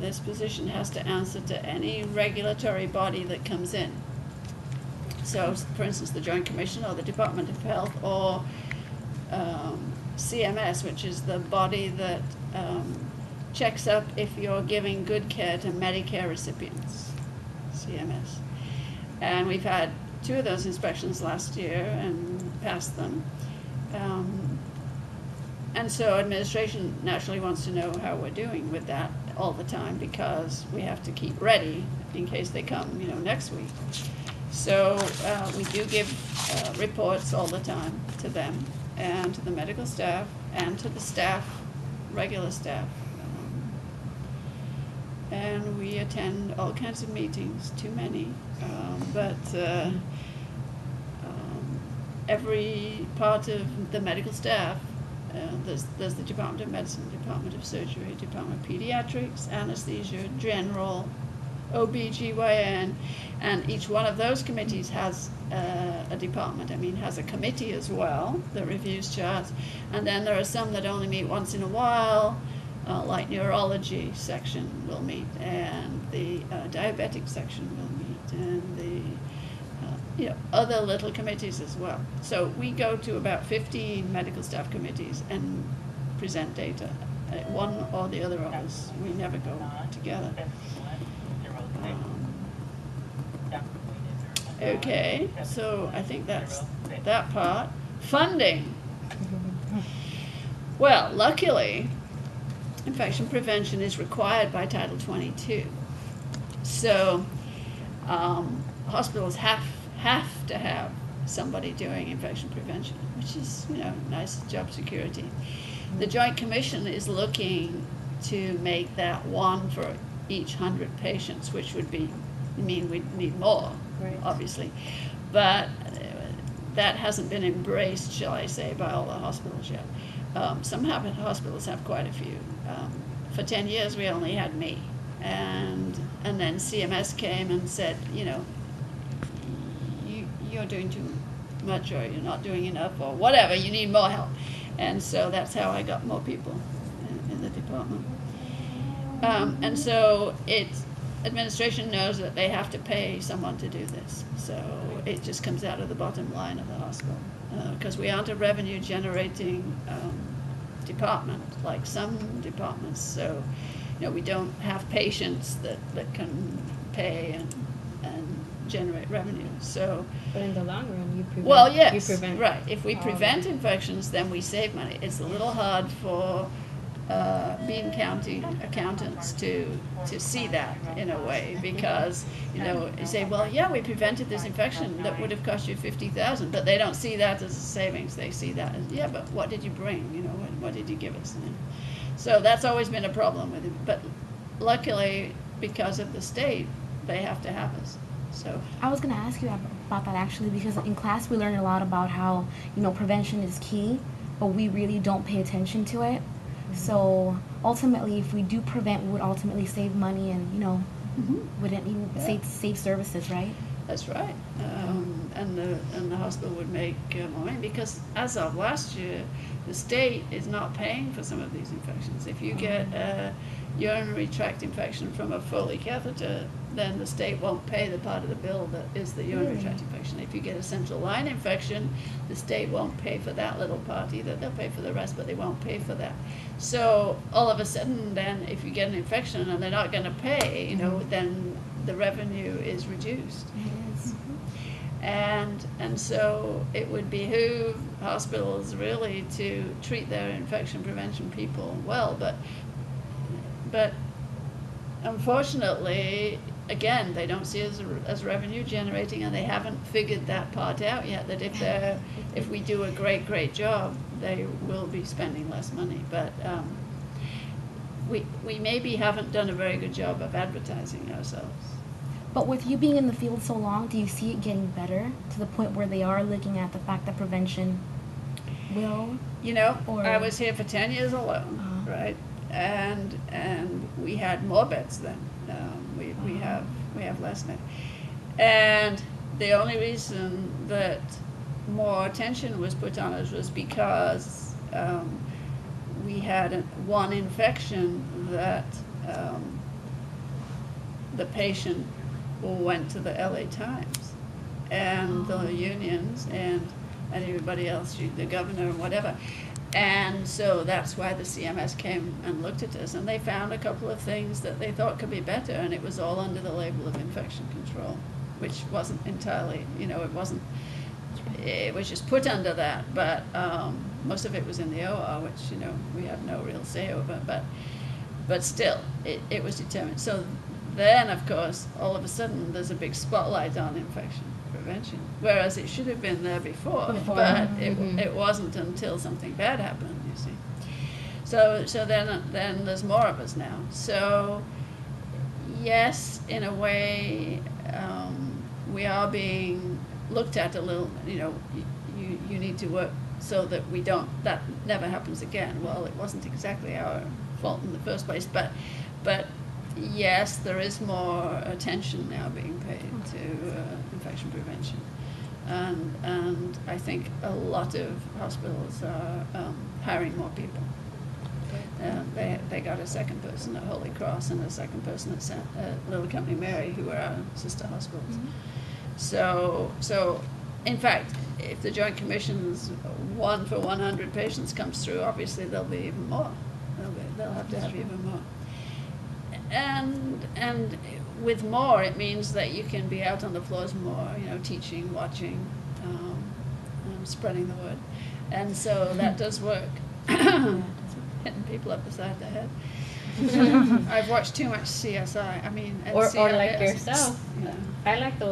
this position has to answer to any regulatory body that comes in. So, for instance, the Joint Commission or the Department of Health or CMS, which is the body that checks up if you're giving good care to Medicare recipients, CMS. And we've had 2 of those inspections last year and passed them. And so administration naturally wants to know how we're doing with that all the time, because we have to keep ready in case they come, next week. So we do give reports all the time to them and to the medical staff and to the staff, regular staff. And we attend all kinds of meetings, too many, but every part of the medical staff, there's the Department of Medicine, Department of Surgery, Department of Pediatrics, Anesthesia, General, OBGYN, and each one of those committees has a department. Has a committee as well that reviews charts, and then there are some that only meet once in a while, like neurology section will meet, and the diabetic section will meet, and the other little committees as well. So we go to about 15 medical staff committees and present data. One or the other of us. We never go together. Okay, so I think that's that part. Funding. Well, luckily, infection prevention is required by Title 22. So hospitals have to have somebody doing infection prevention, which is, nice job security. The Joint Commission is looking to make that 1 for each 100 patients, which would mean we'd need more, right, obviously. But that hasn't been embraced, shall I say, by all the hospitals yet. Some hospitals have quite a few. For 10 years, we only had me. And then CMS came and said, you're doing too much, or you're not doing enough, or whatever, you need more help. And so that's how I got more people in the department. And so administration knows that they have to pay someone to do this. So it just comes out of the bottom line of the hospital. Because we aren't a revenue generating department like some departments. So, we don't have patients that can pay and generate revenue. So, but in the long run, you prevent. Well, yes, right. If we prevent infections, then we save money. It's a little hard for Bean County accountants to see that in a way, because you say, well, yeah, we prevented this infection that would have cost you $50,000, but they don't see that as a savings. They see that as, yeah, but what did you bring? What did you give us? So that's always been a problem with it. But luckily, because of the state, they have to have us. So I was going to ask you about that actually, because in class we learned a lot about how prevention is key, but we really don't pay attention to it. So ultimately, if we do prevent, we would ultimately save money and wouldn't even save services, right? That's right. And the hospital would make more money, because as of last year, the state is not paying for some of these infections. If you get a urinary tract infection from a Foley catheter, then the state won't pay the part of the bill that is the urinary tract infection. If you get a central line infection, the state won't pay for that little part either. They'll pay for the rest, but they won't pay for that. So all of a sudden, then, if you get an infection and they're not going to pay, then the revenue is reduced. It is. And so it would behoove hospitals really to treat their infection prevention people well, but unfortunately, again, they don't see it as revenue generating, and they haven't figured that part out yet, that if we do a great job, they will be spending less money. But we maybe haven't done a very good job of advertising ourselves. But with you being in the field so long, do you see it getting better to the point where they are looking at the fact that prevention will? I was here for 10 years alone, right? And we had more beds then. We have less now. And the only reason that more attention was put on us was because we had one infection that the patient went to the LA Times and the unions and everybody else, the governor and whatever. And so that's why the CMS came and looked at us, and they found a couple of things that they thought could be better, and it was all under the label of infection control, which wasn't entirely, it was just put under that, but most of it was in the OR, which, we have no real say over, but still, it was determined. So then, of course, all of a sudden, there's a big spotlight on infection prevention, whereas it should have been there before. But it wasn't until something bad happened, you see. So then there's more of us now. So yes, in a way, we are being looked at a little. You need to work so that that never happens again. Well, it wasn't exactly our fault in the first place, but yes, there is more attention now being paid to infection prevention, and I think a lot of hospitals are hiring more people. They got a second person at Holy Cross and a second person at Little Company Mary, who are our sister hospitals. Mm-hmm. So in fact, if the Joint Commission's 1 for 100 patients comes through, obviously there'll be even more. They'll have to have even more. And with more, it means that you can be out on the floors more, teaching, watching, spreading the word. And so that does work. Hitting people up the side of the head. I've watched too much CSI. I mean, or CSI, like yourself. I like the way